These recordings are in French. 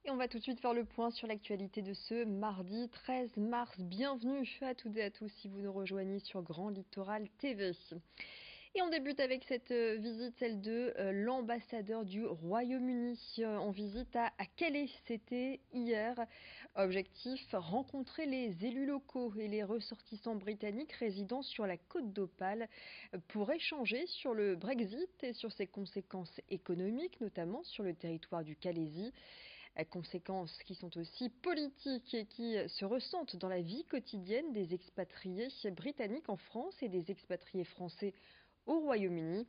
Et on va tout de suite faire le point sur l'actualité de ce mardi 13 mars. Bienvenue à toutes et à tous si vous nous rejoignez sur Grand Littoral TV. Et on débute avec cette visite, celle de l'ambassadeur du Royaume-Uni en visite à Calais. C'était hier. Objectif, rencontrer les élus locaux et les ressortissants britanniques résidant sur la côte d'Opale pour échanger sur le Brexit et sur ses conséquences économiques, notamment sur le territoire du Calaisis. Conséquences qui sont aussi politiques et qui se ressentent dans la vie quotidienne des expatriés britanniques en France et des expatriés français au Royaume-Uni.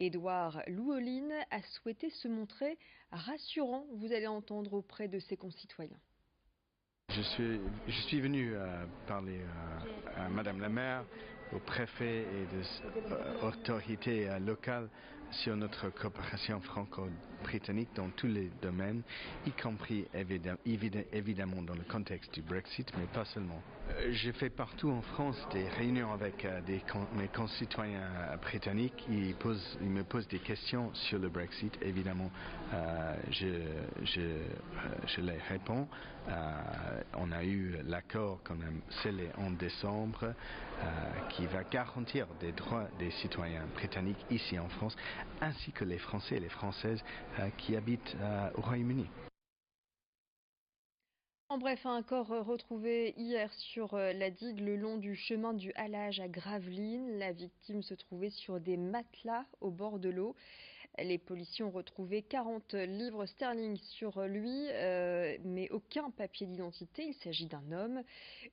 Édouard Louoline a souhaité se montrer rassurant, vous allez entendre, auprès de ses concitoyens. Je suis venu parler à Madame la maire, au préfet et aux autorités locales sur notre coopération franco-britannique dans tous les domaines, y compris évidemment dans le contexte du Brexit, mais pas seulement. J'ai fait partout en France des réunions avec mes concitoyens britanniques. Ils me posent des questions sur le Brexit. Évidemment, je les réponds. On a eu l'accord qu'on a scellé en décembre qui va garantir des droits des citoyens britanniques ici en France, ainsi que les Français et les Françaises qui habitent au Royaume-Uni. En bref, un corps retrouvé hier sur la digue le long du chemin du Halage à Gravelines. La victime se trouvait sur des matelas au bord de l'eau. Les policiers ont retrouvé 40 livres sterling sur lui, mais aucun papier d'identité. Il s'agit d'un homme.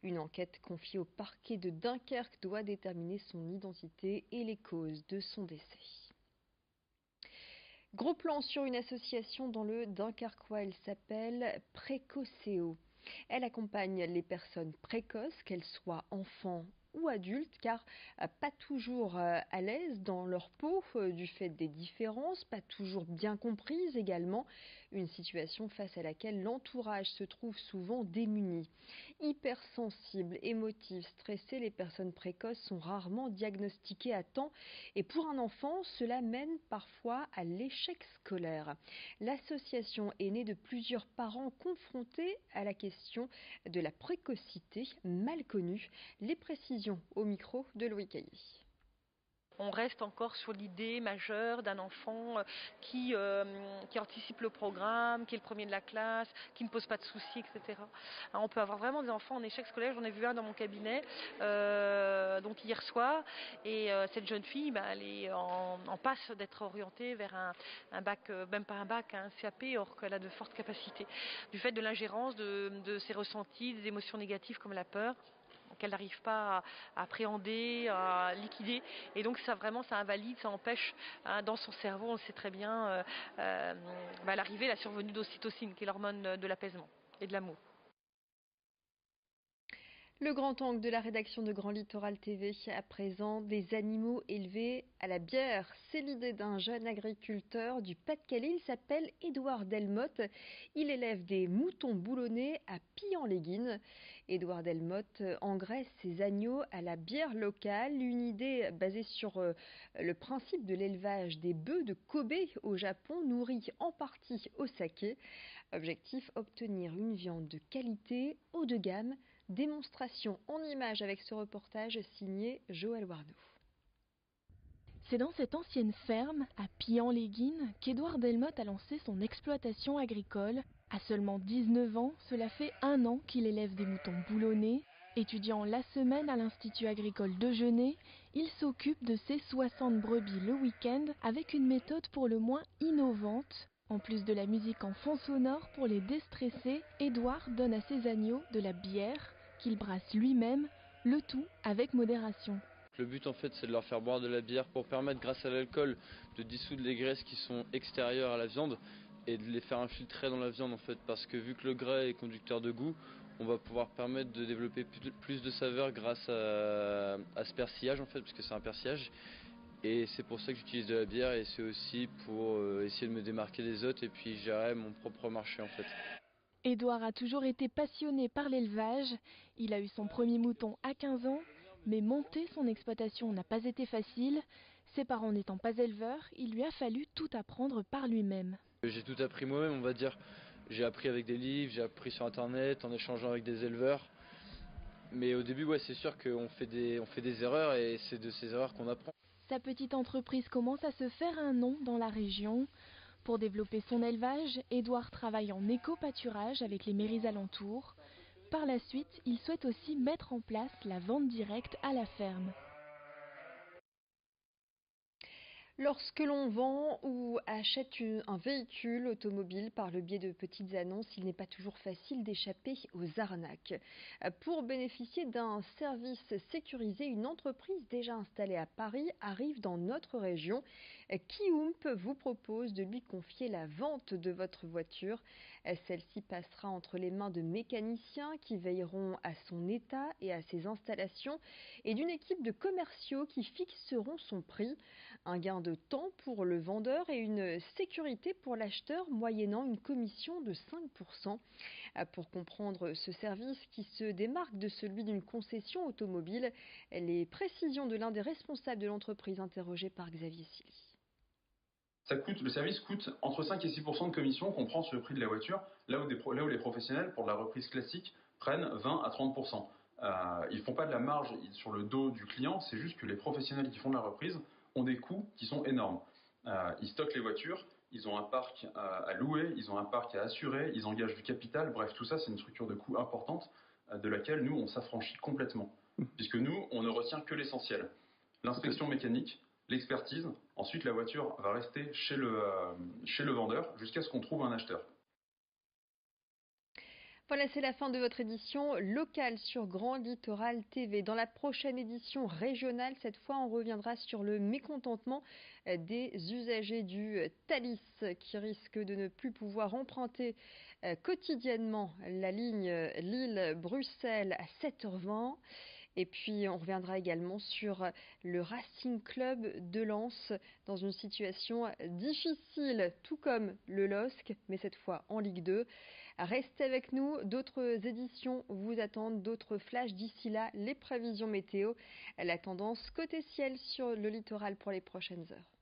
Une enquête confiée au parquet de Dunkerque doit déterminer son identité et les causes de son décès. Gros plan sur une association dans le Dunkerquois, elle s'appelle Précocéo. Elle accompagne les personnes précoces, qu'elles soient enfants ou adultes, car pas toujours à l'aise dans leur peau du fait des différences, pas toujours bien comprises également, une situation face à laquelle l'entourage se trouve souvent démuni. Hypersensibles, émotives, stressées, les personnes précoces sont rarement diagnostiquées à temps et pour un enfant, cela mène parfois à l'échec scolaire. L'association est née de plusieurs parents confrontés à la question de la précocité mal connue. Les précisions au micro de Loïc Caillé. On reste encore sur l'idée majeure d'un enfant qui anticipe le programme, qui est le premier de la classe, qui ne pose pas de soucis, etc. Alors on peut avoir vraiment des enfants en échec scolaire. J'en ai vu un dans mon cabinet donc hier soir. Et cette jeune fille, elle est en passe d'être orientée vers un bac, même pas un bac, un CAP, or qu'elle a de fortes capacités. Du fait de l'ingérence de ses ressentis, des émotions négatives comme la peur, qu'elle n'arrive pas à appréhender, à liquider, et donc ça invalide, ça empêche dans son cerveau, on le sait très bien, l'arrivée, la survenue d'ocytocine, qui est l'hormone de l'apaisement et de l'amour. Le grand angle de la rédaction de Grand Littoral TV, à présent, des animaux élevés à la bière. C'est l'idée d'un jeune agriculteur du Pas-de-Calais. Il s'appelle Édouard Delmotte. Il élève des moutons boulonnais à Pillan-les-Guines. Édouard Delmotte engraisse ses agneaux à la bière locale. Une idée basée sur le principe de l'élevage des bœufs de Kobe au Japon, nourris en partie au saké. Objectif, obtenir une viande de qualité, haut de gamme. Démonstration en images avec ce reportage signé Joël Warneau. C'est dans cette ancienne ferme, à Pillan-les-Guines, qu'Édouard Delmotte a lancé son exploitation agricole. À seulement 19 ans, cela fait 1 an qu'il élève des moutons boulonnais. Étudiant la semaine à l'Institut agricole de Genêt, il s'occupe de ses 60 brebis le week-end avec une méthode pour le moins innovante. En plus de la musique en fond sonore pour les déstresser, Édouard donne à ses agneaux de la bière qu'il brasse lui-même, le tout avec modération. Le but en fait c'est de leur faire boire de la bière pour permettre grâce à l'alcool de dissoudre les graisses qui sont extérieures à la viande et de les faire infiltrer dans la viande en fait, parce que vu que le gras est conducteur de goût, on va pouvoir permettre de développer plus de saveur grâce à ce persillage en fait, parce que c'est un persillage. Et c'est pour ça que j'utilise de la bière, et c'est aussi pour essayer de me démarquer des autres et puis gérer mon propre marché en fait. Édouard a toujours été passionné par l'élevage. Il a eu son premier mouton à 15 ans, mais monter son exploitation n'a pas été facile. Ses parents n'étant pas éleveurs, il lui a fallu tout apprendre par lui-même. J'ai tout appris moi-même, on va dire. J'ai appris avec des livres, j'ai appris sur internet, en échangeant avec des éleveurs. Mais au début, ouais, c'est sûr qu'on fait des erreurs et c'est de ces erreurs qu'on apprend. Sa petite entreprise commence à se faire un nom dans la région. Pour développer son élevage, Édouard travaille en éco-pâturage avec les mairies alentours. Par la suite, il souhaite aussi mettre en place la vente directe à la ferme. Lorsque l'on vend ou achète un véhicule automobile par le biais de petites annonces, il n'est pas toujours facile d'échapper aux arnaques. Pour bénéficier d'un service sécurisé, une entreprise déjà installée à Paris arrive dans notre région. Kiump vous propose de lui confier la vente de votre voiture. Celle-ci passera entre les mains de mécaniciens qui veilleront à son état et à ses installations et d'une équipe de commerciaux qui fixeront son prix. Un gain de temps pour le vendeur et une sécurité pour l'acheteur moyennant une commission de 5%. Pour comprendre ce service qui se démarque de celui d'une concession automobile, les précisions de l'un des responsables de l'entreprise interrogé par Xavier Silly. Le service coûte entre 5 et 6% de commission qu'on prend sur le prix de la voiture, là où les professionnels, pour la reprise classique, prennent 20 à 30%. Ils ne font pas de la marge sur le dos du client, c'est juste que les professionnels qui font de la reprise ont des coûts qui sont énormes. Ils stockent les voitures, ils ont un parc à louer, ils ont un parc à assurer, ils engagent du capital, bref, tout ça c'est une structure de coûts importante de laquelle nous on s'affranchit complètement. Puisque nous, on ne retient que l'essentiel. L'inspection mécanique, l'expertise, ensuite la voiture va rester chez le vendeur jusqu'à ce qu'on trouve un acheteur. Voilà, c'est la fin de votre édition locale sur Grand Littoral TV. Dans la prochaine édition régionale, cette fois, on reviendra sur le mécontentement des usagers du Thalys qui risquent de ne plus pouvoir emprunter quotidiennement la ligne Lille-Bruxelles à 7h20. Et puis, on reviendra également sur le Racing Club de Lens dans une situation difficile, tout comme le LOSC, mais cette fois en Ligue 2. Restez avec nous, d'autres éditions vous attendent, d'autres flashs. D'ici là, les prévisions météo, la tendance côté ciel sur le littoral pour les prochaines heures.